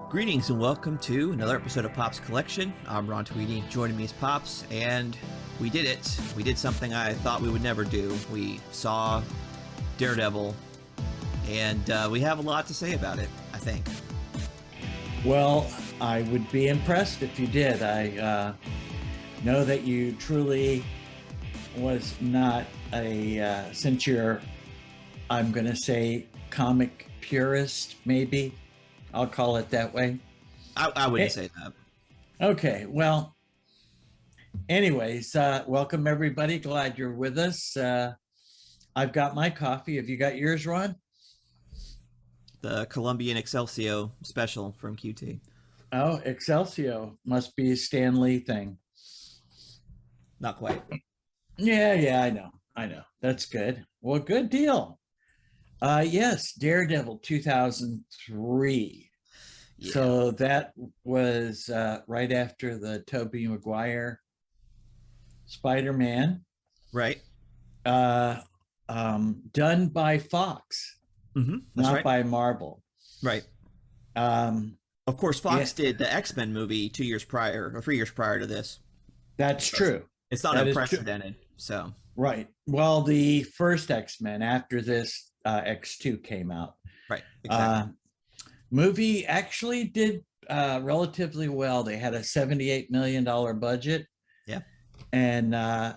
Greetings and welcome to another episode of Pop's Collection. I'm Ron Tweedy. Joining me is Pops, and we did it. We did something I thought we would never do. We saw Daredevil, and we have a lot to say about it, I think. Well, I would be impressed if you did. I know that you truly was not a, since you're, I'm going to say, comic purist, maybe. I'll call it that way. I wouldn't say that. Okay, well, anyways, welcome everybody. Glad you're with us. I've got my coffee. Have you got yours, Ron? The Colombian Excelsior special from QT. Oh, Excelsior must be a Stan Lee thing. Not quite. Yeah, I know. That's good. Well, good deal. Yes, Daredevil 2003. Yeah. So that was right after the Tobey Maguire Spider-Man. Right. Done by Fox, not right. By Marvel. Right. Of course, Fox did the X-Men movie 2 years prior, or 3 years prior to this. That's true. It's not unprecedented. So right. Well, the first X-Men after this X2 came out. Right. Exactly. Movie actually did relatively well. They had a $78 million budget. Yeah. And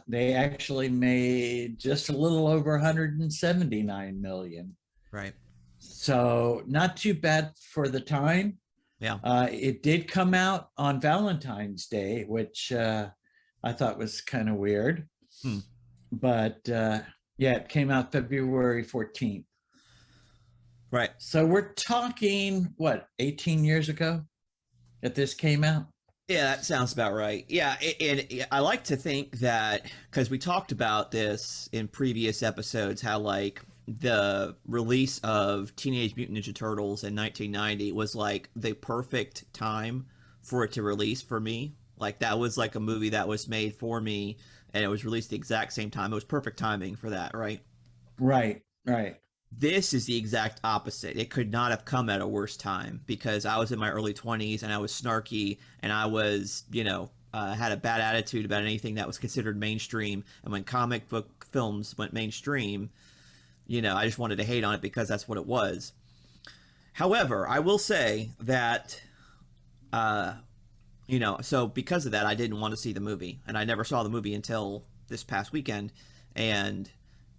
they actually made just a little over 179 million. Right. So not too bad for the time. Yeah. It did come out on Valentine's Day, which I thought was kind of weird. But yeah, it came out February 14th. Right. So we're talking, what, 18 years ago that this came out? Yeah, that sounds about right. Yeah, and I like to think that, because we talked about this in previous episodes, how like the release of Teenage Mutant Ninja Turtles in 1990 was like the perfect time for it to release for me. Like that was like a movie that was made for me, and it was released the exact same time. It was perfect timing for that, right? Right. This is the exact opposite. It could not have come at a worse time because I was in my early 20s and I was snarky and I was, had a bad attitude about anything that was considered mainstream. And when comic book films went mainstream, I just wanted to hate on it because that's what it was. However, I will say that, so because of that, I didn't want to see the movie, and I never saw the movie until this past weekend. And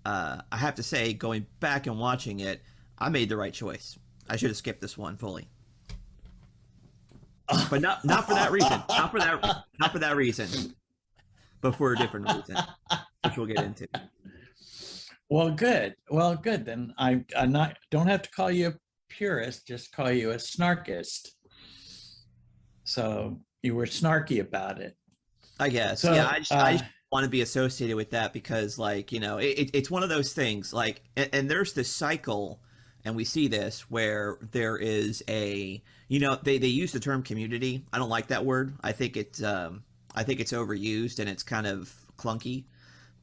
I have to say, going back and watching it, I made the right choice. I should have skipped this one fully, but not for that reason. Not for that reason, but for a different reason, which we'll get into. Well, good. Then I don't have to call you a purist, just call you a snarkist. So you were snarky about it, I guess. So, yeah, I just want to be associated with that because, like, it's one of those things. Like, and there's this cycle, and we see this where there is a, they use the term community. I don't like that word. I think it's overused and it's kind of clunky.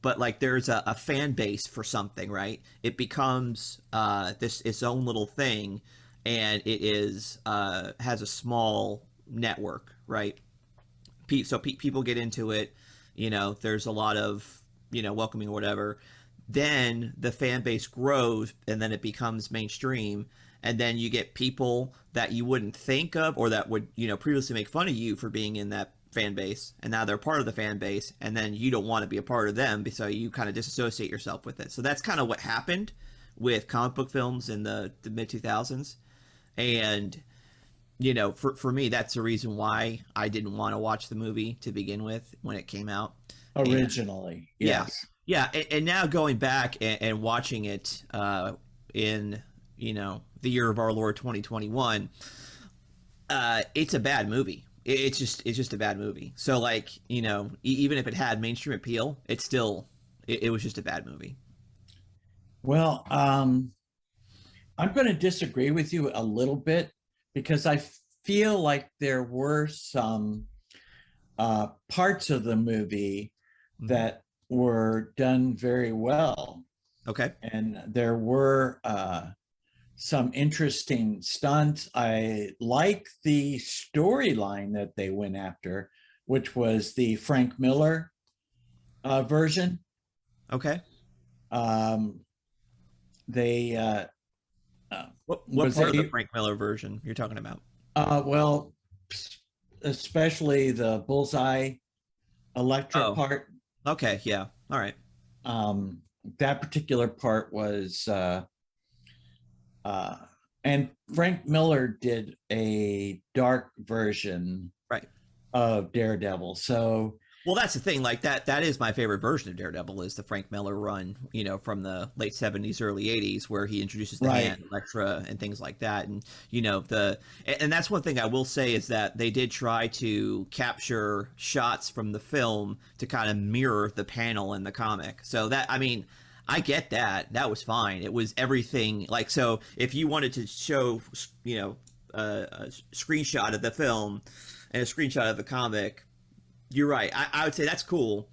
But like, there's a fan base for something, right? It becomes its own little thing, and it is has a small network, right? So people get into it. There's a lot of, welcoming or whatever. Then the fan base grows and then it becomes mainstream. And then you get people that you wouldn't think of or that would, previously make fun of you for being in that fan base. And now they're part of the fan base. And then you don't want to be a part of them. So you kind of disassociate yourself with it. So that's kind of what happened with comic book films in the mid 2000s. And for me, that's the reason why I didn't want to watch the movie to begin with when it came out. Originally, and, yes. Yeah. And now going back and watching it in, the year of our Lord 2021, it's a bad movie. It's just a bad movie. So like, even if it had mainstream appeal, it was just a bad movie. Well, I'm going to disagree with you a little bit, because I feel like there were some parts of the movie that were done very well. Okay. And there were some interesting stunts. I like the storyline that they went after, which was the Frank Miller version. Okay. Um, they What was part of the a Frank Miller version you're talking about? well, especially the Bullseye Electra Oh, part. okay, yeah. All right. Um, that particular part was, uh, and Frank Miller did a dark version Right. of Daredevil. So, Well, that's the thing. Like that is my favorite version of Daredevil is the Frank Miller run, from the late 70s, early 80s, where he introduces the right, hand, Elektra, and things like that. And and that's one thing I will say is that they did try to capture shots from the film to kind of mirror the panel in the comic. So that, I mean, I get that. That was fine. It was everything. Like, so if you wanted to show, a screenshot of the film and a screenshot of the comic, you're right. I would say that's cool.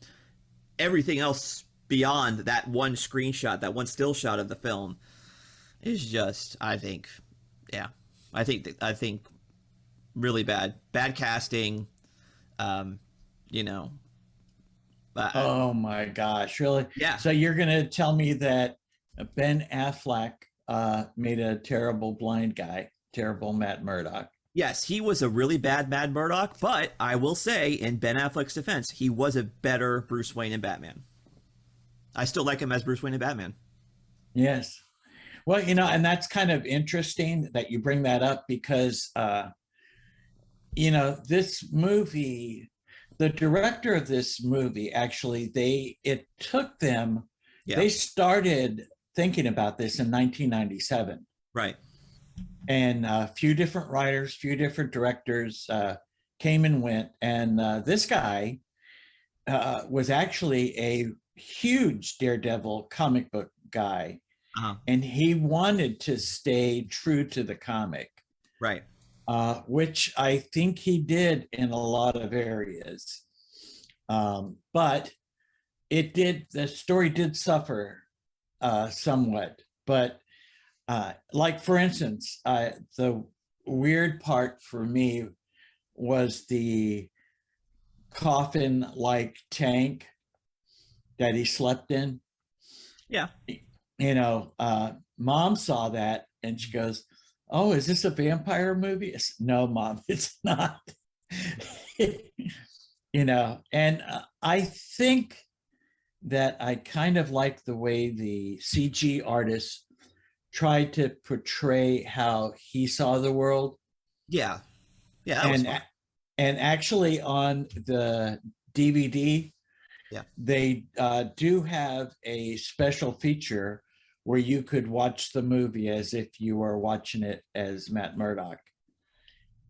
Everything else beyond that one screenshot, that one still shot of the film, is just, I think, yeah, I think really bad casting. Um, you know, oh my gosh, really? yeah, So you're going to tell me that Ben Affleck made a terrible blind guy, terrible Matt Murdock? yes, he was a really bad Mad Murdock, but I will say, in Ben Affleck's defense, he was a better Bruce Wayne and Batman. I still like him as Bruce Wayne and Batman. Yes. Well, and that's kind of interesting that you bring that up because, this movie, the director of this movie, actually, it took them, Yeah, they started thinking about this in 1997. right. And a few different writers, few different directors came and went. And this guy was actually a huge Daredevil comic book guy, Uh-huh. and he wanted to stay true to the comic, Right. which I think he did in a lot of areas. But the story did suffer somewhat. But like, for instance, the weird part for me was the coffin like tank that he slept in. Yeah. Mom saw that and she goes, "Oh, is this a vampire movie?" No, Mom, it's not. And I think that I kind of like the way the CG artist tried to portray how he saw the world. Yeah. Yeah, that was and fun. and actually on the DVD, Yeah. they do have a special feature where you could watch the movie as if you were watching it as Matt Murdock,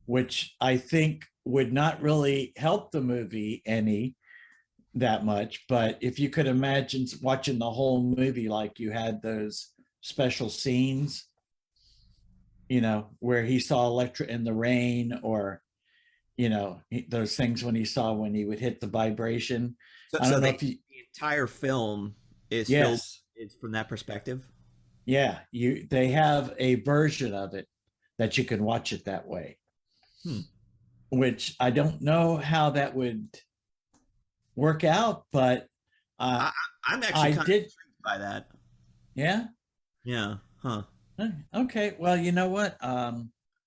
which I think would not really help the movie any that much. But if you could imagine watching the whole movie like you had those special scenes, where he saw Elektra in the rain, or those things when he would hit the vibration. So, I don't know the if you. entire film is filled Yes. is from that perspective. Yeah, they have a version of it that you can watch it that way, Hmm. which I don't know how that would work out, but I, I'm I actually kind of did. intrigued by that. Yeah. Yeah. Huh. Okay. Well, you know what? I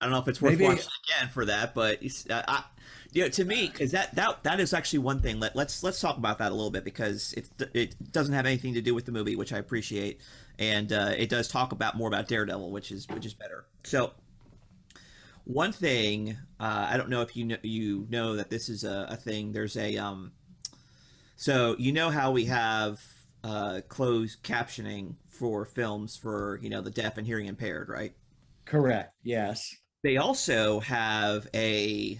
don't know if it's worth Maybe. watching again for that, but to me, because that is actually one thing. Let's talk about that a little bit because it doesn't have anything to do with the movie, which I appreciate, and it does talk about more about Daredevil, which is better. So one thing, I don't know if you know that this is a thing. There's a so you know how we have closed captioning for films for the deaf and hearing impaired, right? Correct. Yes. They also have a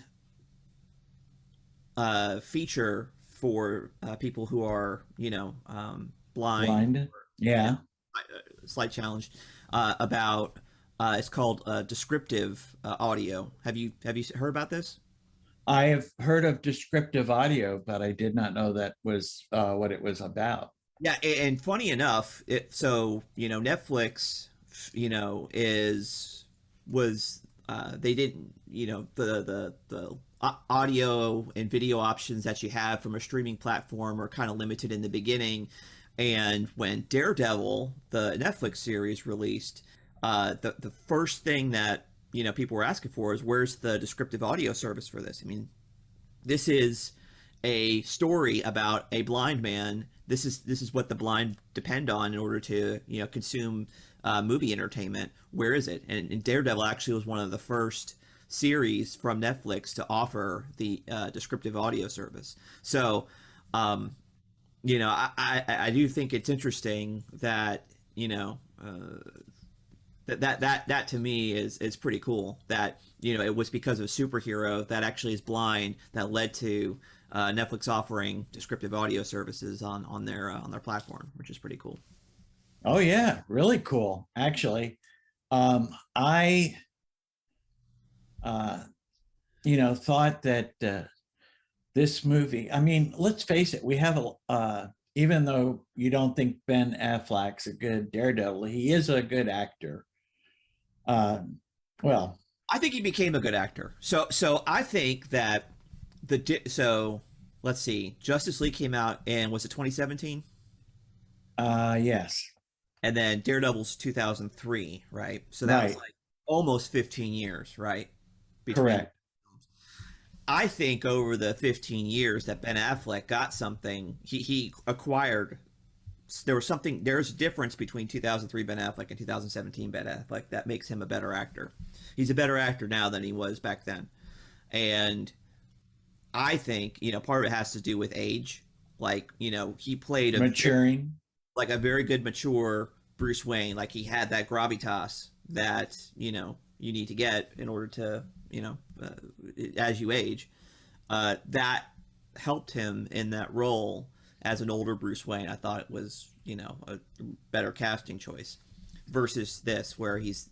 feature for people who are, blind, Blind. Yeah. slight challenge, about it's called descriptive audio. Have you heard about this? I have heard of descriptive audio, but I did not know that was what it was about. Yeah, and funny enough, Netflix was they didn't, the audio and video options that you have from a streaming platform are kind of limited in the beginning. And when Daredevil, the Netflix series, released, the first thing that people were asking for is, where's the descriptive audio service for this? I mean, this is a story about a blind man. This is what the blind depend on in order to consume movie entertainment. Where is it? And Daredevil actually was one of the first series from Netflix to offer the descriptive audio service. So, I do think it's interesting that that to me is pretty cool. That it was because of a superhero that actually is blind that led to Netflix offering descriptive audio services on their platform, which is pretty cool. Oh yeah, really cool. Actually, I thought that this movie. I mean, let's face it. We have even though you don't think Ben Affleck's a good Daredevil, he is a good actor. Well, I think he became a good actor. So I think that let's see, Justice League came out in, was it 2017? Yes. And then Daredevil's 2003, right? So that was like almost 15 years, right? Correct. I think over the 15 years that Ben Affleck got something, he acquired. There's a difference between 2003 Ben Affleck and 2017 Ben Affleck that makes him a better actor. He's a better actor now than he was back then. And I think, part of it has to do with age. Like, he played maturing, like a very good, mature Bruce Wayne. Like, he had that gravitas that, you need to get in order to, as you age. That helped him in that role as an older Bruce Wayne. I thought it was, a better casting choice versus this, where he's,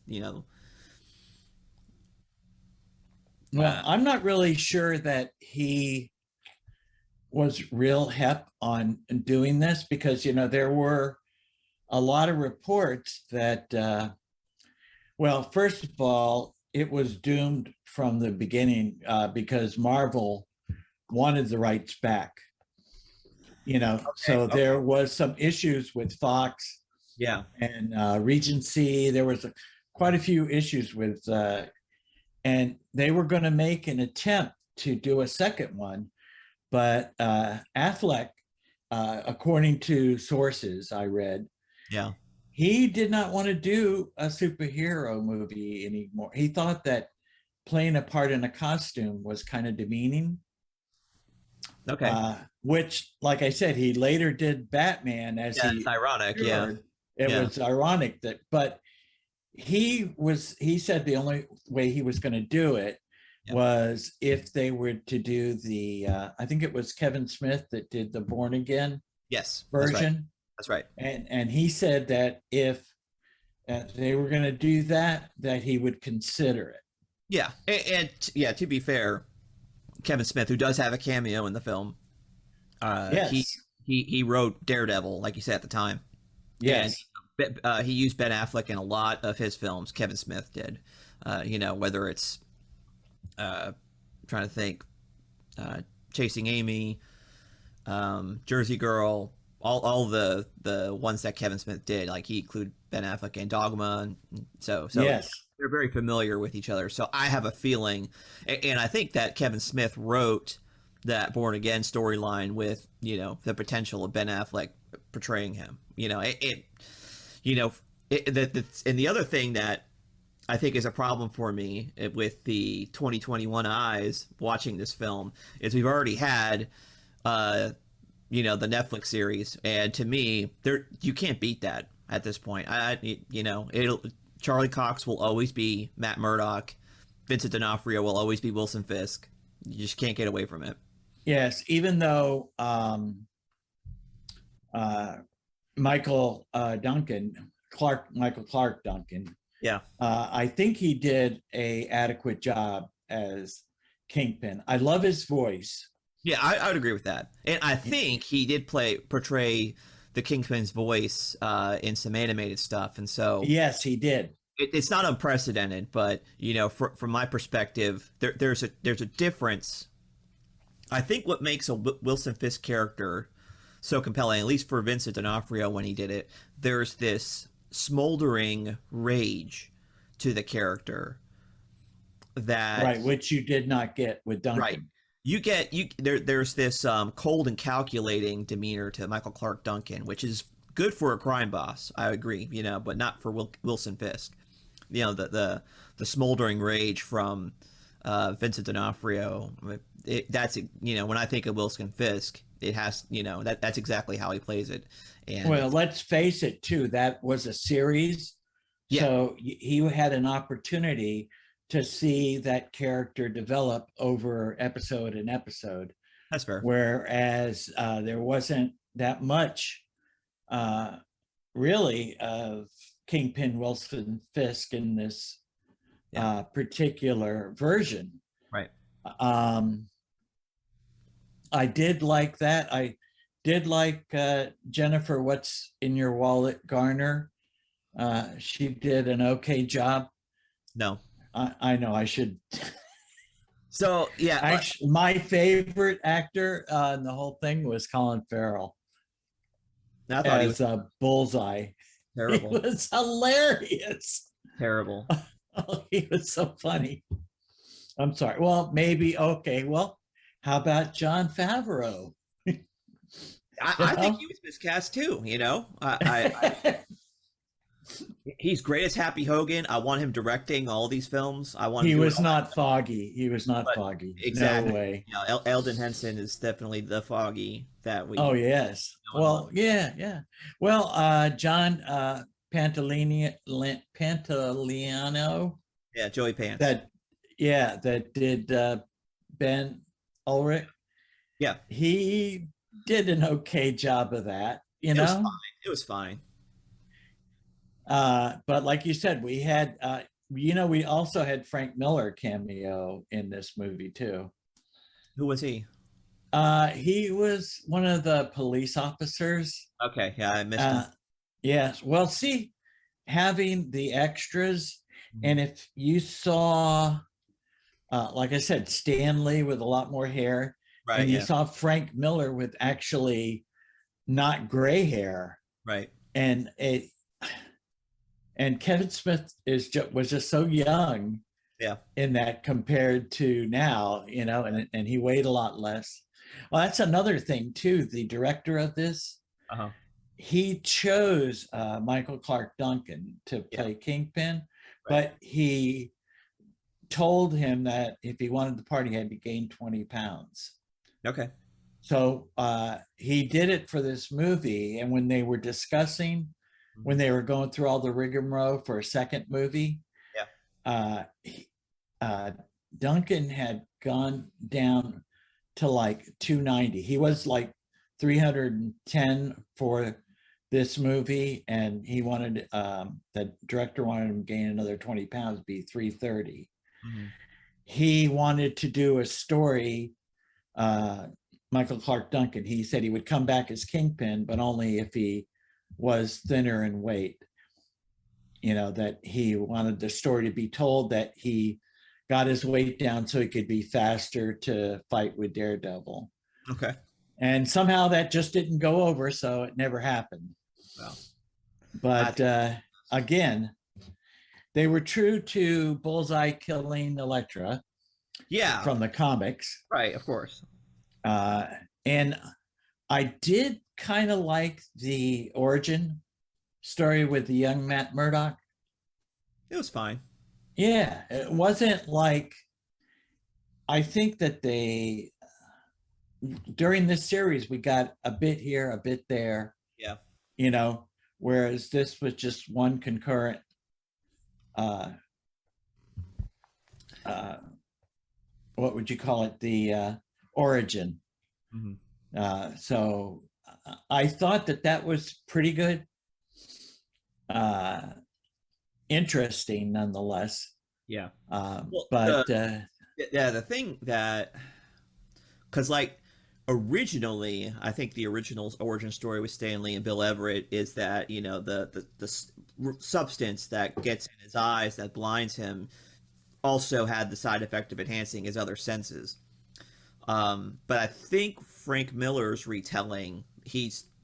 well, I'm not really sure that he was real hep on doing this, because there were a lot of reports that well, first of all, it was doomed from the beginning because Marvel wanted the rights back. So there was some issues with Fox, and Regency. There was quite a few issues with, and they were going to make an attempt to do a second one, but Affleck, according to sources I read, he did not want to do a superhero movie anymore. He thought that playing a part in a costume was kind of demeaning. Okay. Which, like I said, he later did Batman as it's ironic. It was ironic that, but he said the only way he was going to do it was if they were to do the, I think it was Kevin Smith that did the Born Again version. That's right. And he said that if they were going to do that he would consider it. Yeah. And to be fair, Kevin Smith, who does have a cameo in the film, he wrote Daredevil, like you said at the time. Yes. And he used Ben Affleck in a lot of his films. Kevin Smith did. Whether it's trying to think, Chasing Amy, Jersey Girl, all the ones that Kevin Smith did, like he included Ben Affleck in Dogma, and so yes. They're very familiar with each other. So I have a feeling, and I think that Kevin Smith wrote that Born Again storyline with the potential of Ben Affleck portraying him. And the other thing that I think is a problem for me with the 2021 eyes watching this film is we've already had the Netflix series, and to me, you can't beat that at this point. Charlie Cox will always be Matt Murdock. Vincent D'Onofrio will always be Wilson Fisk. You just can't get away from it. Yes, even though Michael Clark Duncan. I think he did a adequate job as Kingpin. I love his voice. Yeah, I would agree with that. And I think he did portray the Kingpin's voice in some animated stuff, and so Yes, he did. it's not unprecedented. But you know, from my perspective, there's a difference. I think what makes a Wilson Fisk character so compelling, at least for Vincent D'Onofrio when he did it, there's this smoldering rage to the character that Right, which you did not get with Duncan. right. There's this cold and calculating demeanor to Michael Clark Duncan, which is good for a crime boss. I agree, you know, but not for Wilson Fisk. You know, the smoldering rage from Vincent D'Onofrio. That's, you know, when I think of Wilson Fisk, it has, you know, that's exactly how he plays it. And well, let's face it, too. That was a series, yeah, so he had an opportunity to see that character develop over episode and episode. that's fair. Whereas there wasn't that much really of Kingpin Wilson Fisk in this particular version. Right. I did like that. I did like Jennifer What's in Your Wallet Garner. She did an okay job. No. I know I should. So yeah, Actually, my favorite actor in the whole thing was Colin Farrell. I thought as he was Bullseye. terrible. It was hilarious. Terrible. Oh, he was so funny. I'm sorry. Well, maybe okay. Well, how about Jon Favreau? I think he was miscast too. You know, he's great as Happy Hogan. I want him directing all these films. I want. He was not Foggy. He was not Foggy. Exactly. No way. You know, Eldon Henson is definitely the Foggy that we. Oh yes. Well, yeah. Well, John Pantoliano. Yeah, Joey Pants. That did Ben Ulrich. Yeah, he did an okay job of that. You know, it was fine. But like you said, we had, we also had Frank Miller cameo in this movie too. Who was he? He was one of the police officers. Okay, yeah, I missed him. Yes. Well, see, having the extras, and if you saw, like I said, Stanley with a lot more hair, right, and you saw Frank Miller with actually not gray hair, right, and Kevin Smith was just so young, in that compared to now, you know, and he weighed a lot less. Well, that's another thing too. The director of this, he chose Michael Clark Duncan to play Kingpin, but he told him that if he wanted the part, he had to gain 20 pounds. Okay. So he did it for this movie, and when they were discussing, when they were going through all the rigmarole for a second movie, Duncan had gone down to like 290. He was like 310 for this movie, and he wanted the director wanted him to gain another 20 pounds, be 330. He wanted to do a story, Michael Clark Duncan, he said he would come back as Kingpin, but only if he was thinner in weight. You know, that he wanted the story to be told that he got his weight down so he could be faster to fight with Daredevil. Okay. And somehow that just didn't go over, so it never happened. Well, but again, they were true to Bullseye killing Elektra. Yeah. From the comics. Right, of course. And I did kind of like the origin story with the young Matt Murdock. It was fine. Yeah, it wasn't like, I think that during this series, we got a bit here, a bit there. Yeah. You know, whereas this was just one concurrent what would you call it? The origin. So I thought that was pretty good. Interesting nonetheless. Yeah. The thing that, because like originally, I think the original origin story with Stan Lee and Bill Everett is that, you know, the substance that gets in his eyes that blinds him also had the side effect of enhancing his other senses. But I think Frank Miller's retelling,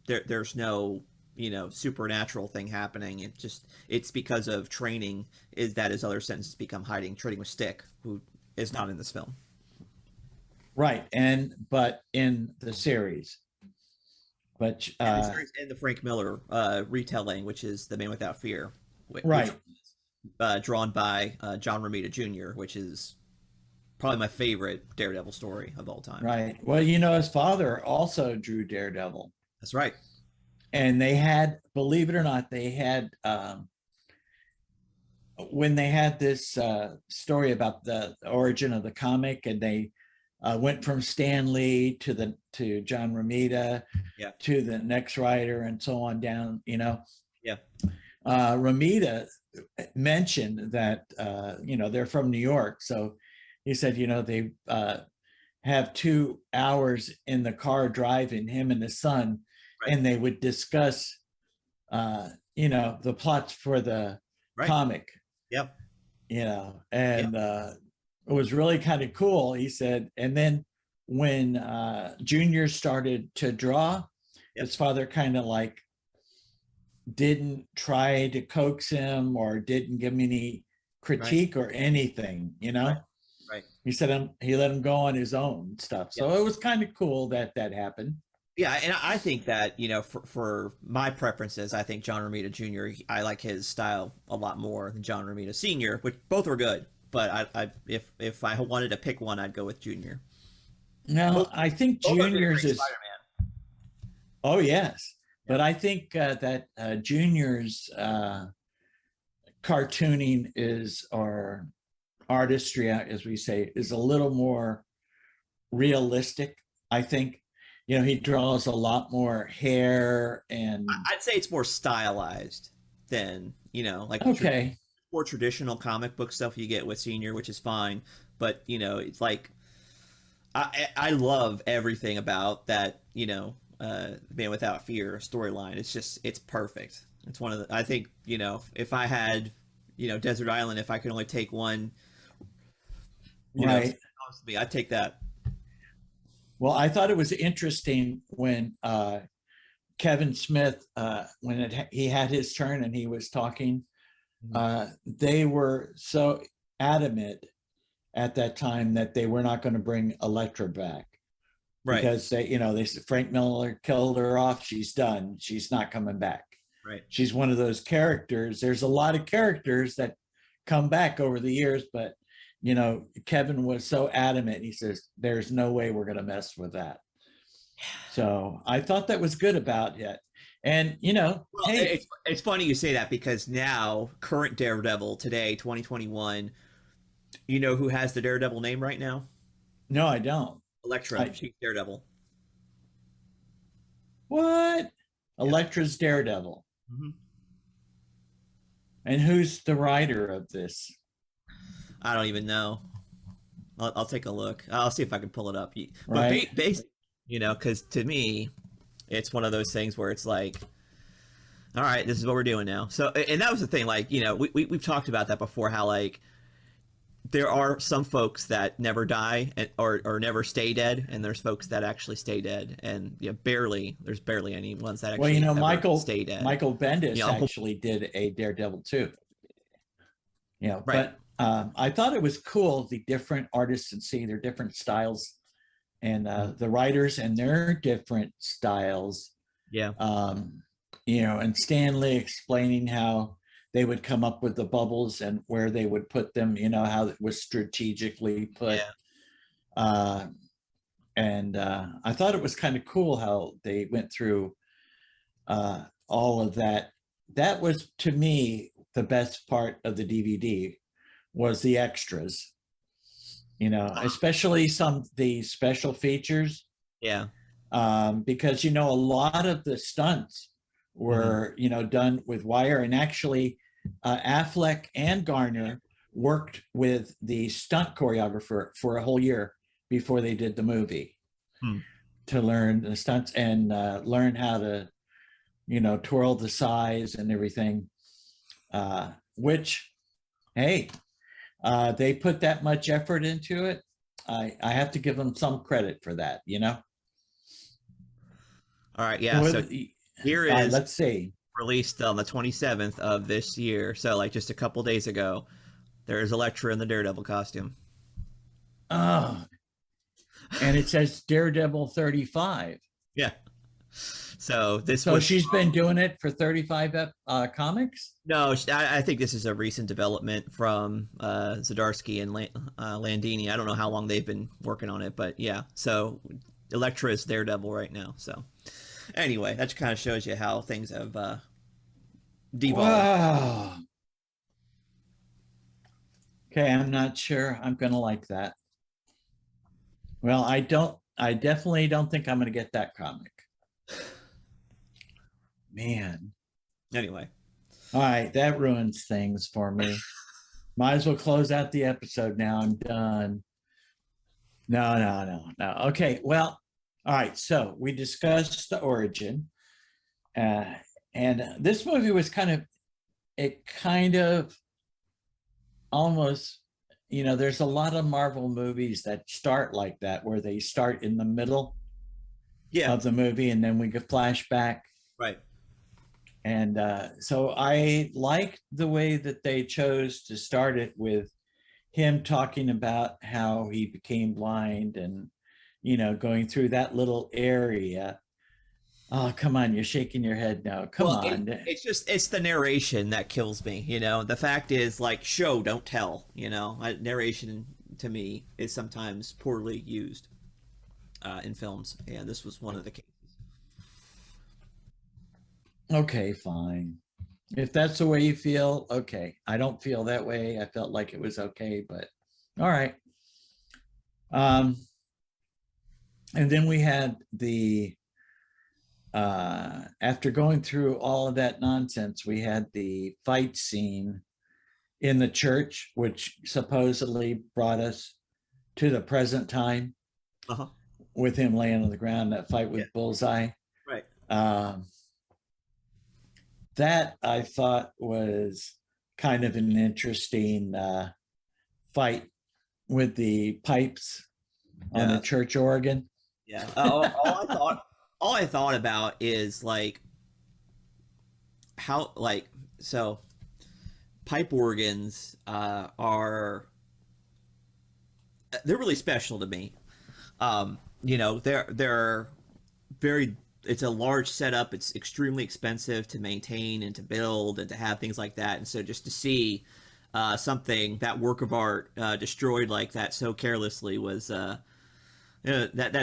there's no, you know, supernatural thing happening. It's because of training is that his other senses become hiding, trading with Stick, who is not in this film. Right, but in the series, but And the series and the Frank Miller retelling, which is The Man Without Fear, right, drawn by John Romita Jr., which is probably my favorite Daredevil story of all time. right. Well, you know, his father also drew Daredevil. That's right. And they had, believe it or not, they had when they had this story about the origin of the comic, and they went from Stan Lee to John Romita, Yeah. to the next writer, and so on down. You know, Yeah. Romita mentioned that you know, they're from New York, so he said, you know, they have 2 hours in the car driving, him and his son, right, and they would discuss you know, the plots for the right. comic. Yep. You know, and it was really kind of cool, he said. And then when Junior started to draw, yep, his father kind of like didn't try to coax him or didn't give him any critique, right, or anything, you know. Right. Right. He said he let him go on his own stuff. So it was kind of cool that happened. Yeah, and I think that, you know, for my preferences, I think John Romita Jr., I like his style a lot more than John Romita Sr., which both are good. But if I wanted to pick one, I'd go with Jr. No, I think Junior's is Spider-Man. Oh yes, yeah. But I think that Junior's cartooning is, or artistry, as we say, is a little more realistic, I think. You know, he draws a lot more hair, and I'd say it's more stylized than, you know, like okay, more traditional comic book stuff you get with Senior, which is fine. But, you know, it's like I love everything about that, you know, Man Without Fear storyline. It's perfect. It's one of the, I think, you know, if I had, you know, Desert Island, if I could only take one, you know, I'd take that. Well, I thought it was interesting when Kevin Smith, when he had his turn and he was talking, they were so adamant at that time that they were not going to bring Elektra back, right? Because they, you know, they said Frank Miller killed her off. She's done. She's not coming back. Right. She's one of those characters. There's a lot of characters that come back over the years, but you know, Kevin was so adamant. He says, there's no way we're going to mess with that. So I thought that was good about it. And, you know, well, hey, it's funny you say that, because now, current Daredevil today, 2021, you know who has the Daredevil name right now? No, I don't. Elektra, she's Daredevil. What? Yeah. Elektra's Daredevil. Mm-hmm. And who's the writer of this? I don't even know. I'll take a look. I'll see if I can pull it up. But right. Basically, you know, because to me, it's one of those things where it's like, all right, this is what we're doing now. So, and that was the thing, like, you know, we've talked about that before, how like there are some folks that never die or never stay dead, and there's folks that actually stay dead, and you know, there's barely any ones that actually, well, you know, Michael stay dead. Michael Bendis, you know, actually did a Daredevil too. You know, right. But I thought it was cool, the different artists, and see their different styles, and the writers and their different styles. Yeah. You know, and Stan Lee explaining how they would come up with the bubbles and where they would put them, you know, how it was strategically put. Yeah. And I thought it was kind of cool how they went through all of that. That was, to me, the best part of the DVD was the extras, you know, especially the special features. Yeah. Because, you know, a lot of the stunts were, you know, done with wire, and actually Affleck and Garner worked with the stunt choreographer for a whole year before they did the movie. to learn the stunts and learn how to, twirl the size and everything. Which, hey, they put that much effort into it. I have to give them some credit for that, All right, yeah. So So here is let's see. released on the 27th of this year. So like just a couple days ago, there is Elektra in the Daredevil costume. Oh, and it says Daredevil 35. Yeah. So this So was she's been doing it for 35 comics? no. I think this is a recent development from Zdarsky and Landini. I don't know how long they've been working on it, but yeah. So Elektra is Daredevil right now. So anyway, that kind of shows you how things have devolved. Wow. Okay, I'm not sure I'm going to like that. Well, I definitely don't think I'm going to get that comic. Man. Anyway. All right, that ruins things for me. Might as well close out the episode now. I'm done. No. Okay, well, all right. So we discussed the origin. And this movie was kind of almost, there's a lot of Marvel movies that start like that, where they start in the middle of the movie and then we get flashback. Right. And so I liked the way that they chose to start it with him talking about how he became blind and, going through that little area. Oh, come on. You're shaking your head now. Come on. It's the narration that kills me. The fact is, like, show, don't tell. Narration to me is sometimes poorly used in films. And this was one of the cases. Okay, fine. If that's the way you feel, okay. I don't feel that way. I felt like it was okay, but all right. And then we had after going through all of that nonsense, we had the fight scene in the church, which supposedly brought us to the present time with him laying on the ground, that fight with Bullseye. Right. That I thought was kind of an interesting fight with the pipes on the church organ. Yeah. All I thought about is like how so pipe organs are they're really special to me. They're very, it's a large setup. It's extremely expensive to maintain and to build and to have things like that. And so just to see something, that work of art destroyed like that so carelessly was that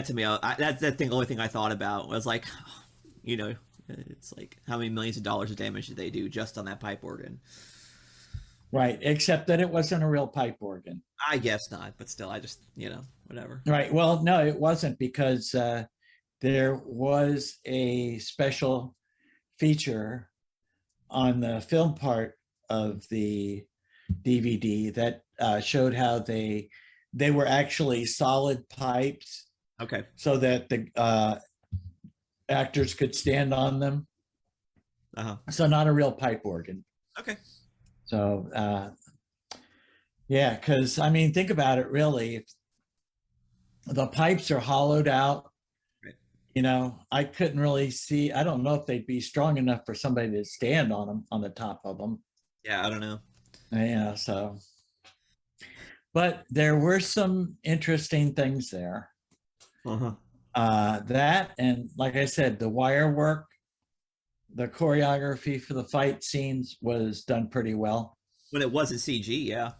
to me, that's the only thing I thought about was like, it's like how many millions of dollars of damage did they do just on that pipe organ? Right, except that it wasn't a real pipe organ. I guess not, but still, I just, whatever. Right. Well, no, it wasn't, because there was a special feature on the film part of the DVD that showed how they were actually solid pipes. Okay. So that the actors could stand on them. So not a real pipe organ. Okay. So, yeah, because I mean, think about it really. If the pipes are hollowed out, right. I couldn't really see. I don't know if they'd be strong enough for somebody to stand on them, on the top of them. Yeah, I don't know. Yeah, so. But there were some interesting things there. That, and like I said, the wire work, the choreography for the fight scenes was done pretty well. When it wasn't CG, yeah.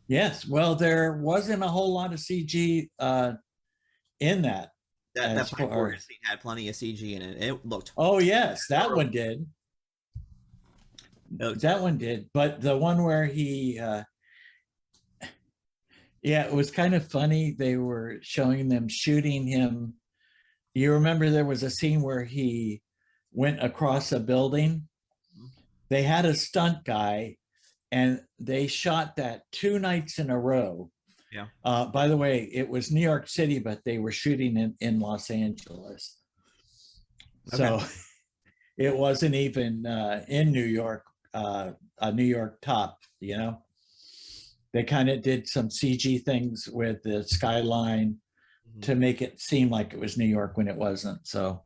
Yes, well, there wasn't a whole lot of CG in that. That pipe organ scene had plenty of CG in it. It looked. Oh yes, that one did. No, that one did. But the one where he, yeah, it was kind of funny. They were showing them shooting him. You remember there was a scene where he went across a building. They had a stunt guy, and they shot that 2 nights in a row Yeah. By the way, it was New York City, but they were shooting in Los Angeles. Okay. So it wasn't even in New York, a New York top, you know? They kind of did some CG things with the skyline Mhm. to make it seem like it was New York when it wasn't. So,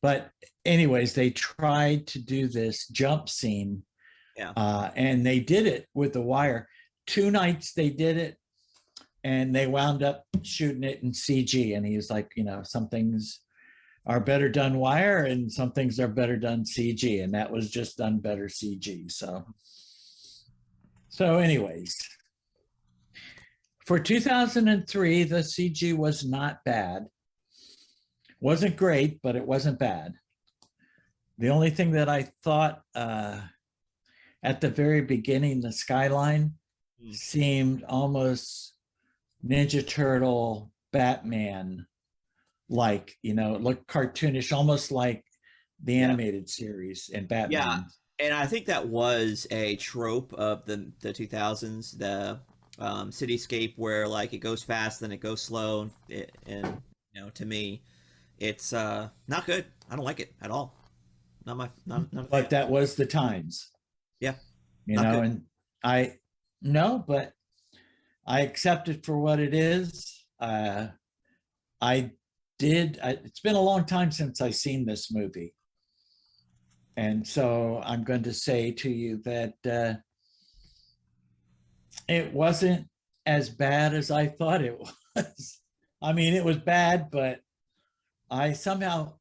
but anyways, they tried to do this jump scene, Yeah. and they did it with the wire. 2 nights they did it, and they wound up shooting it in CG. And he's like, you know, some things are better done wire, and some things are better done CG, and that was just done better CG. So anyways, for 2003, the CG was not bad. Wasn't great, but it wasn't bad. The only thing that I thought at the very beginning, the skyline Mm. seemed almost Ninja Turtle Batman like, you know, it looked cartoonish, almost like the Yeah. animated series in Yeah. Batman. And I think that was a trope of the 2000s, the cityscape where like it goes fast, then it goes slow, and you know, to me, it's not good. I don't like it at all. Not a fan. But that was the times, Yeah, you not know, good. and I no, but I accept it for what it is. I it's been a long time since I've seen this movie. And so I'm going to say to you that it wasn't as bad as I thought it was. I mean, it was bad, but I somehow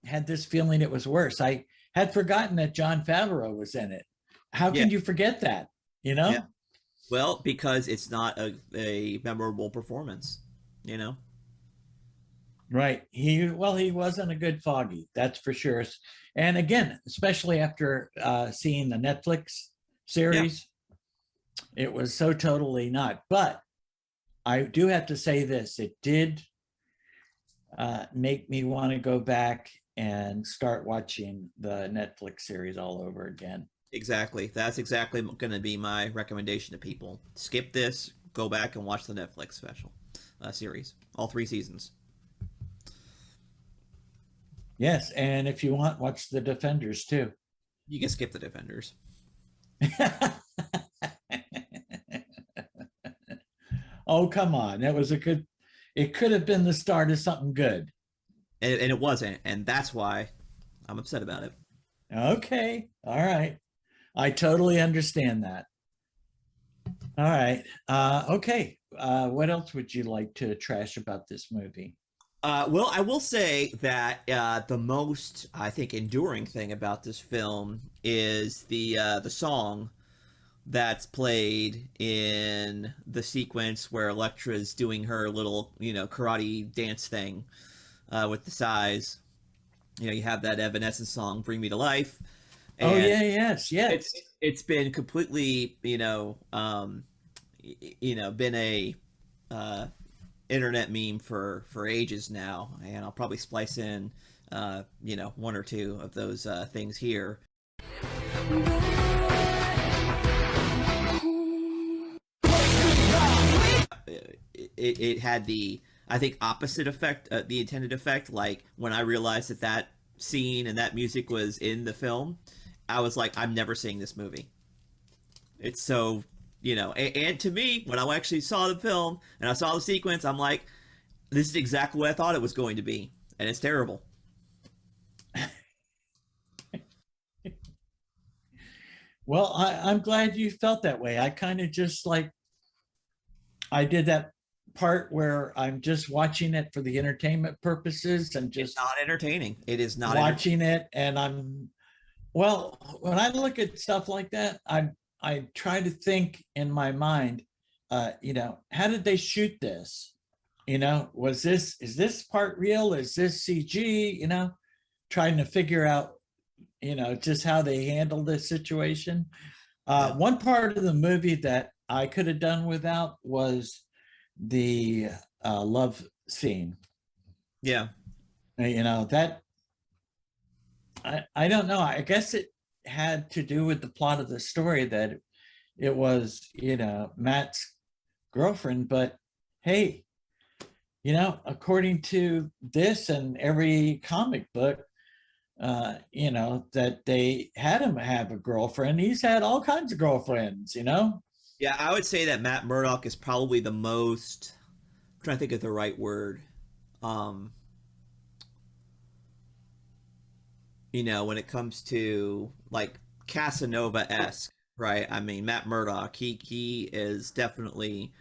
had this feeling it was worse. I had forgotten that John Favreau was in it. How Yeah, can you forget that? You yeah. know? Well, because it's not a memorable performance, you know. Right. He wasn't a good Foggy, that's for sure. And again, especially after seeing the Netflix Yeah. series, it was so totally not. But I do have to say this: it did make me want to go back and start watching the Netflix series all over again. Exactly. That's exactly going to be my recommendation to people. Skip this, go back and watch the Netflix special series, all 3 seasons. Yes, and if you want, watch the Defenders too. You can skip the Defenders, Oh, come on. That was a good, it could have been the start of something good. and it wasn't, and that's why I'm upset about it. Okay. All right. I totally understand that. All right. Okay. What else would you like to trash about this movie? Well, I will say that the most I think enduring thing about this film is the song that's played in the sequence where Elektra's doing her little karate dance thing with the size. You know, you have that Evanescence song "Bring Me to Life," Oh, and yeah. Yes. it's Yes. it's been completely been a internet meme for ages now, and I'll probably splice in one or two of those things here. It had the, I think, opposite effect, the intended effect. Like when I realized that scene and that music was in the film, I was like, I'm never seeing this movie. It's so, and to me, when I actually saw the film and I saw the sequence, I'm like, this is exactly what I thought it was going to be, and it's terrible. Well, I'm glad you felt that way. I kind of just like, I did that part where I'm just watching it for the entertainment purposes and It's just not entertaining. It is not watching entertaining. it. And well, when I look at stuff like that, I try to think in my mind, how did they shoot this? Is this part real? Is this CG? Trying to figure out, just how they handle this situation. Yeah, One part of the movie that I could have done without was the love scene. yeah, That I don't know. I guess it had to do with the plot of the story that it was, Matt's girlfriend, but hey, according to this and every comic book, that they had him have a girlfriend. He's had all kinds of girlfriends. Yeah, I would say that Matt Murdock is probably the most. I'm trying to think of the right word. Um, when it comes to like Casanova esque, right? I mean, Matt Murdock, he is definitely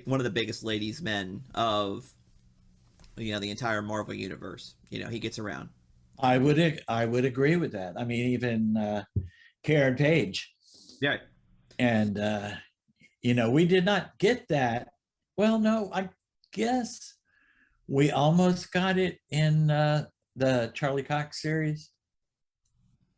one of the biggest ladies' men of the entire Marvel universe. He gets around. I would agree with that. I mean, even Karen Page, Yeah. and we did not get that. Well, no, I guess we almost got it in the Charlie Cox series.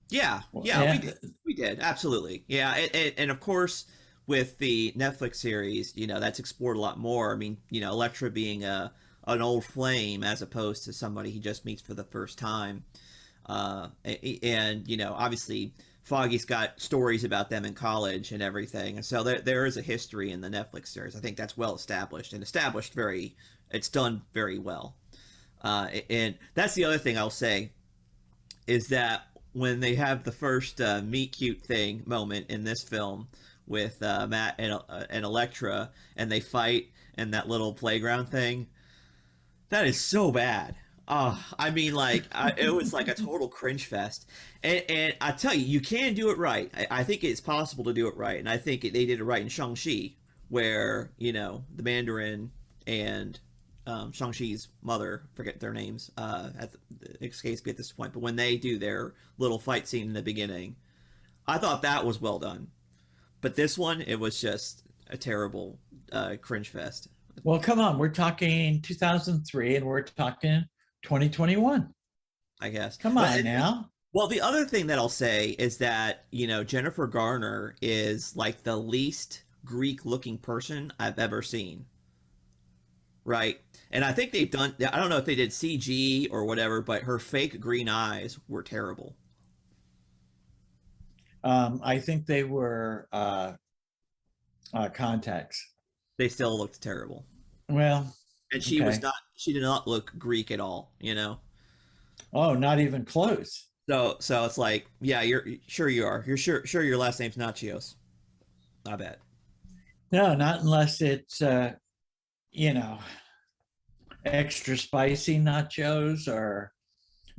Yeah, yeah, we did absolutely. Yeah, and of course with the Netflix series, that's explored a lot more. I mean, Elektra being an old flame as opposed to somebody he just meets for the first time, and obviously Foggy's got stories about them in college and everything, and so there is a history in the Netflix series. I think that's well established and it's done very well, and that's the other thing I'll say is that when they have the first meet cute thing moment in this film with Matt and Elektra, and they fight in that little playground thing, that is so bad. I mean, it was like a total cringe fest. And I tell you, you can do it right. I think it's possible to do it right, and I think they did it right in Shang-Chi, where the Mandarin and Shang-Chi's mother, forget their names, escapes me at this point, but when they do their little fight scene in the beginning, I thought that was well done. But this one, it was just a terrible cringe fest. Well, come on, we're talking 2003 and we're talking 2021. I guess. Come on now. Well, the other thing that I'll say is that, Jennifer Garner is like the least Greek looking person I've ever seen. Right. And I think I don't know if they did CG or whatever, but her fake green eyes were terrible. I think they were contacts. They still looked terrible. Well, and she did not look Greek at all. Oh, not even close. So it's like, yeah, you're sure your last name's Nachios. I bet. No, not unless it's extra spicy nachos or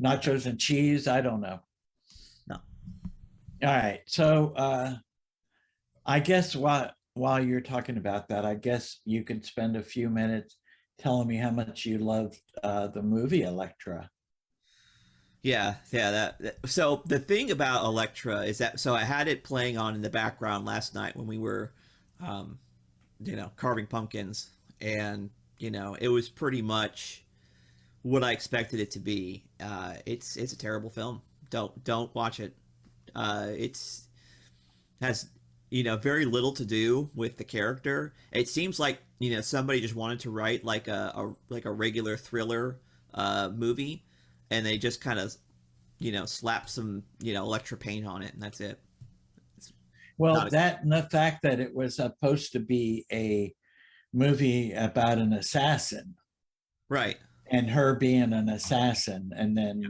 nachos and cheese. I don't know. No. All right. So I guess while you're talking about that, I guess you could spend a few minutes telling me how much you loved the movie Elektra. Yeah. So the thing about Elektra is that I had it playing on in the background last night when we were, carving pumpkins, and it was pretty much what I expected it to be. It's a terrible film. Don't watch it. It's has very little to do with the character. It seems like somebody just wanted to write like a regular thriller movie, and they just kind of slap some Elektra paint on it, and that's it. Well, that and the fact that it was supposed to be a movie about an assassin, right, and her being an assassin, and then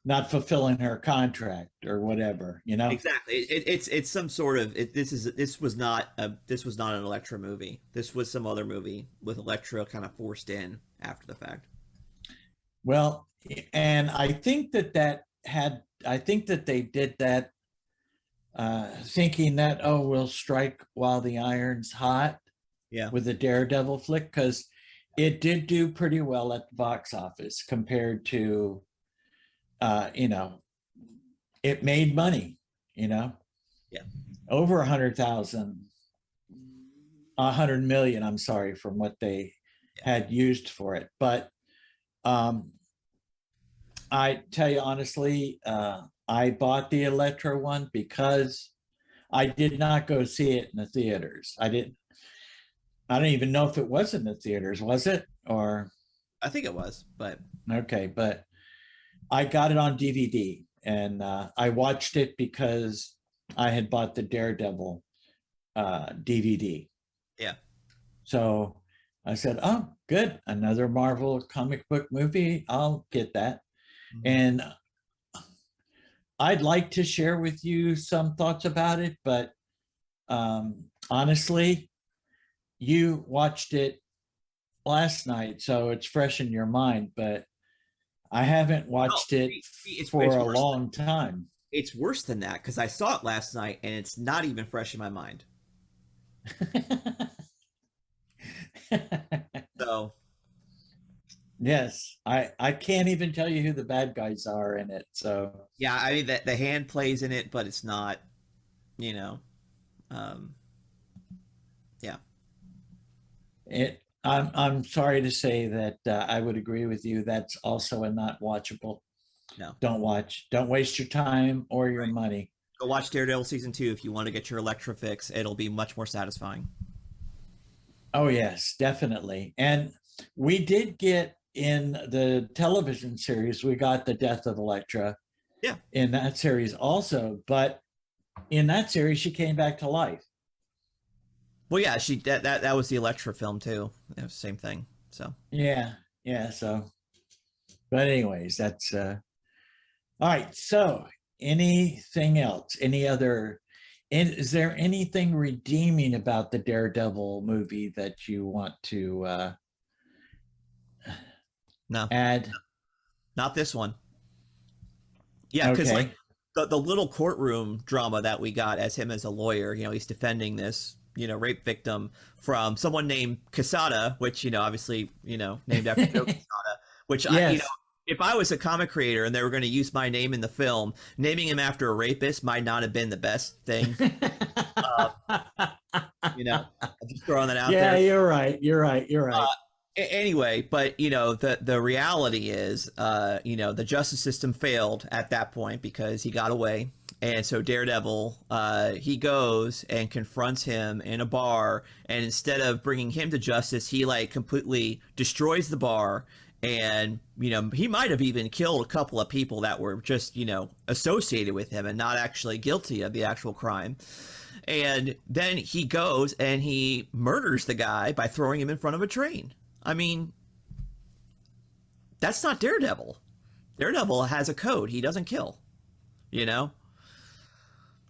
not fulfilling her contract or whatever. Exactly. It's some sort of this was not an Elektra movie. This was some other movie with Elektra kind of forced in after the fact. Well, and I think that they did that thinking that, oh, we'll strike while the iron's hot. Yeah. With the Daredevil flick, because it did do pretty well at the box office compared to it made money. Yeah. Over 100 million, I'm sorry, from what they had used for it. But I tell you honestly, I bought the Elektra one because I did not go see it in the theaters. I don't even know if it was in the theaters. Was it? Or I think it was, but okay. But I got it on DVD, and I watched it because I had bought the Daredevil DVD. Yeah. So I said, oh, good, another Marvel comic book movie. I'll get that. Mhm. And I'd like to share with you some thoughts about it, but honestly, you watched it last night, so it's fresh in your mind, but I haven't Oh, watched it it's for a worse. long time. It's worse than that because I saw it last night and it's not even fresh in my mind. So Yes, I can't even tell you who the bad guys are in it. So yeah, I mean that the hand plays in it, but it's not, you know, um, yeah, I'm sorry to say that I would agree with you. That's also a not watchable. no. Don't watch. Don't waste your time or your Right. money. Go watch Daredevil season 2 if you want to get your Electra fix. It'll be much more satisfying. Oh yes, definitely. And we did get in the television series, we got the death of Elektra Yeah. in that series also, but in that series she came back to life. Well, yeah, that was the Electra film too. It was the same thing. So Yeah, yeah. So, but anyways, that's all right. So, anything else? Any other? Is there anything redeeming about the Daredevil movie that you want to no, add? not this one. Yeah, because like Okay. the little courtroom drama that we got as him as a lawyer, he's defending this, rape victim from someone named Casada, which, obviously, named after Joe Casada, which Yes. if I was a comic creator and they were going to use my name in the film, naming him after a rapist might not have been the best thing. Uh, I'm just throwing that out Yeah, there. you're right. You're right. You're right. Anyway, but the reality is, the justice system failed at that point because he got away, and so Daredevil, he goes and confronts him in a bar, and instead of bringing him to justice, he like completely destroys the bar, and he might have even killed a couple of people that were just associated with him and not actually guilty of the actual crime. And then he goes and he murders the guy by throwing him in front of a train. I mean, that's not Daredevil. Daredevil has a code. He doesn't kill, you know?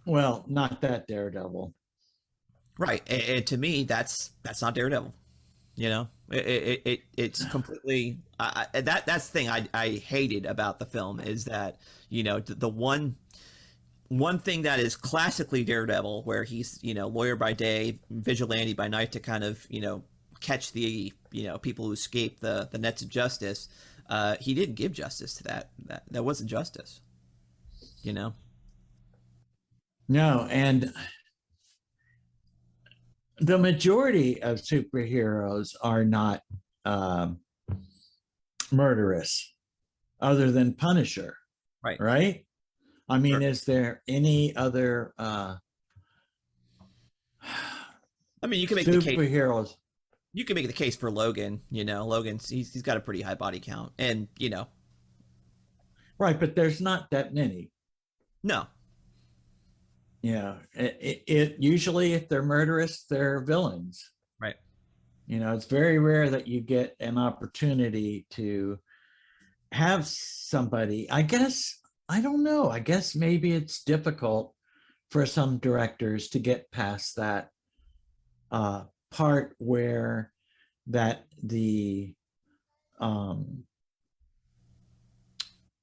Well, not that Daredevil. Right. And to me, that's not Daredevil. It's completely that's the thing I hated about the film is that the one thing that is classically Daredevil, where he's lawyer by day, vigilante by night to kind of catch the people who escape the nets of justice. He didn't give justice to that wasn't justice. You know. No, and the majority of superheroes are not um, murderous, other than Punisher, Right. right? I mean, Sure. is there any other I mean, you can make the case. superheroes? You can make the case for Logan. Logan's he's got a pretty high body count, and Right, but there's not that many. no, Yeah, it usually, if they're murderous, they're villains. right. It's very rare that you get an opportunity to have somebody. I guess, I don't know. I guess maybe it's difficult for some directors to get past that part where that um,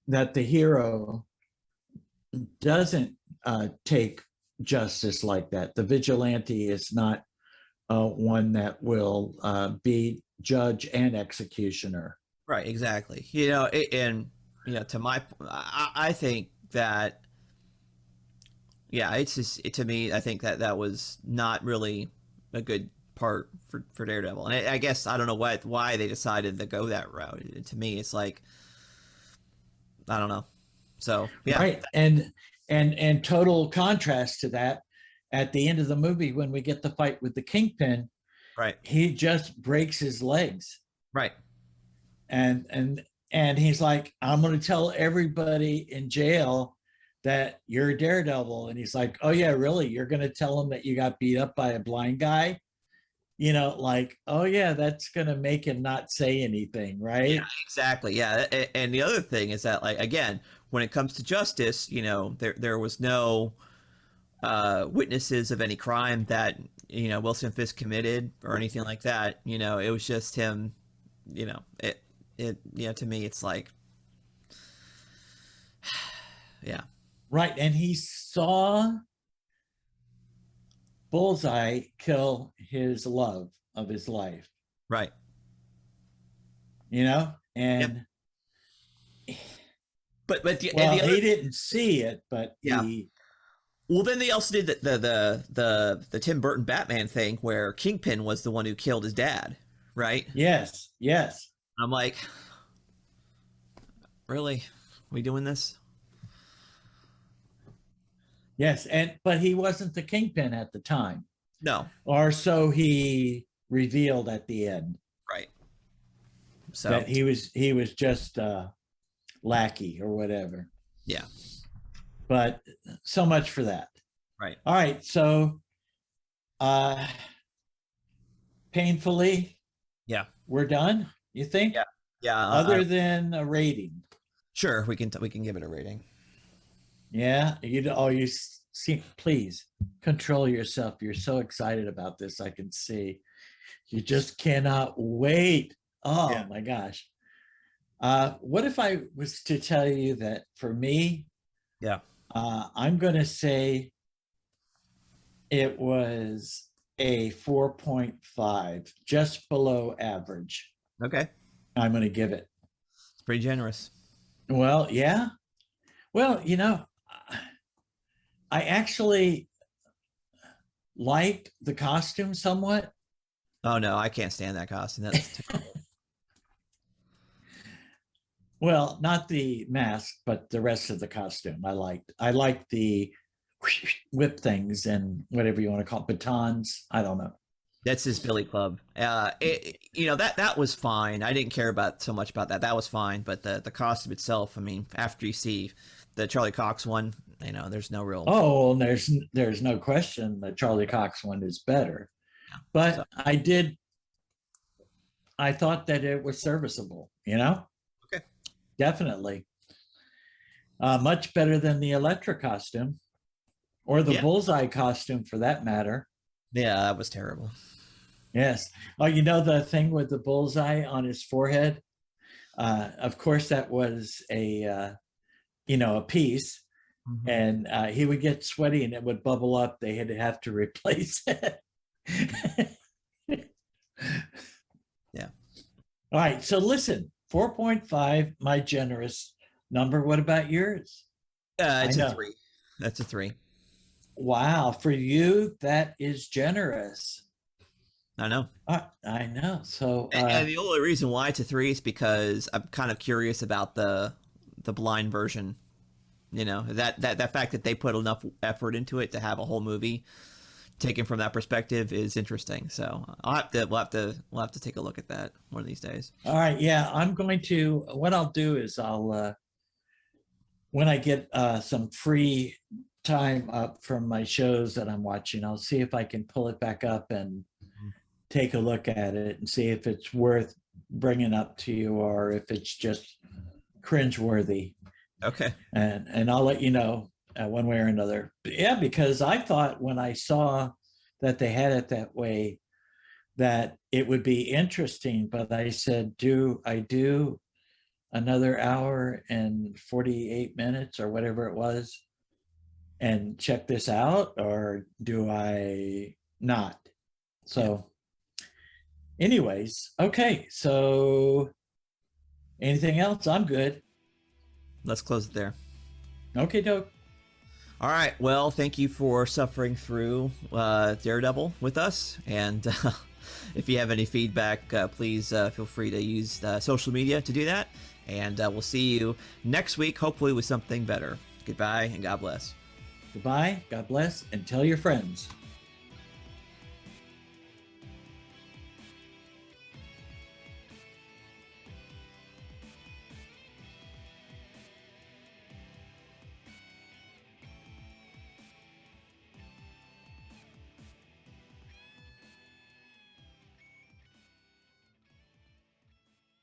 that the hero doesn't take justice like that. The vigilante is not one that will be judge and executioner. Right, exactly. And to I think that yeah, it's just to me. I think that was not really a good part for Daredevil, and I guess I don't know why they decided to go that route. To me, it's like I don't know. So yeah, Right. And total contrast to that, at the end of the movie, when we get the fight with the Kingpin, right, he just breaks his legs. right, And he's like, I'm going to tell everybody in jail that you're a Daredevil. And he's like, oh yeah, really? You're going to tell them that you got beat up by a blind guy? like, oh yeah, that's gonna make him not say anything, Yeah, right? exactly. Yeah, and the other thing is that, like, again, when it comes to justice, there was no witnesses of any crime that Wilson Fisk committed or anything like that. It was just him. To me, it's like, yeah, Right. And he saw Bullseye kill his love of his life, right. Yep. and And the well, other, he didn't see it, but yeah. he, Well, then they also did the Tim Burton Batman thing where Kingpin was the one who killed his dad, right? yes, yes, I'm like, really? We doing this? yes. But he wasn't the kingpin at the time, No. or so he revealed at the end, Right. So, that he was just lackey or whatever. yeah. But so much for that. Right. All right. So uh painfully, Yeah. we're done, you think? Yeah. Yeah. Other than a rating. Sure. We can give it a rating. Yeah. You see, please control yourself. You're so excited about this. I can see. You just cannot wait. Oh Yeah. my gosh. What if I was to tell you that for me, Yeah. I'm going to say it was a 4.5, just below average. Okay. I'm going to give it. It's pretty generous. Well, yeah. Well, I actually liked the costume somewhat. Oh no, I can't stand that costume. That's Well, not the mask, but the rest of the costume. I liked the whip things and whatever you want to call it, batons. I don't know. that's his Billy Club. That was fine. I didn't care about so much about that. That was fine, but the costume itself. I mean, after you see the Charlie Cox one, there's no real. Oh, and there's no question that Charlie Cox one is better. Yeah. But So, I thought that it was serviceable, okay. Definitely. Much better than the Electra costume or the Yeah. Bullseye costume for that matter. Yeah, that was terrible. Yes. Oh, the thing with the bullseye on his forehead? Of course, that was a piece, Mm-hmm. and he would get sweaty and it would bubble up. They had to have to replace it. Yeah. All right. So listen, 4.5, my generous number. What about yours? It's a 3. That's a 3. Wow. For you, that is generous. I know. I know. So, And the only reason why it's a 3 is because I'm kind of curious about the blind version. That fact that they put enough effort into it to have a whole movie taken from that perspective is interesting. So we'll have to take a look at that one of these days. all right. Yeah. What I'll do is when I get some free time up from my shows that I'm watching, I'll see if I can pull it back up and take a look at it and see if it's worth bringing up to you or if it's just cringeworthy. Okay. And I'll let you know one way or another. But yeah, because I thought when I saw that they had it that way, that it would be interesting. But I said, do I do another hour and 48 minutes or whatever it was and check this out, or do I not? So anyways, okay. So anything else? I'm good. Let's close it there. Okay, doke. All right. Well, thank you for suffering through Daredevil with us. And if you have any feedback, please feel free to use social media to do that. And we'll see you next week, hopefully with something better. Goodbye and God bless. Goodbye. God bless. And tell your friends.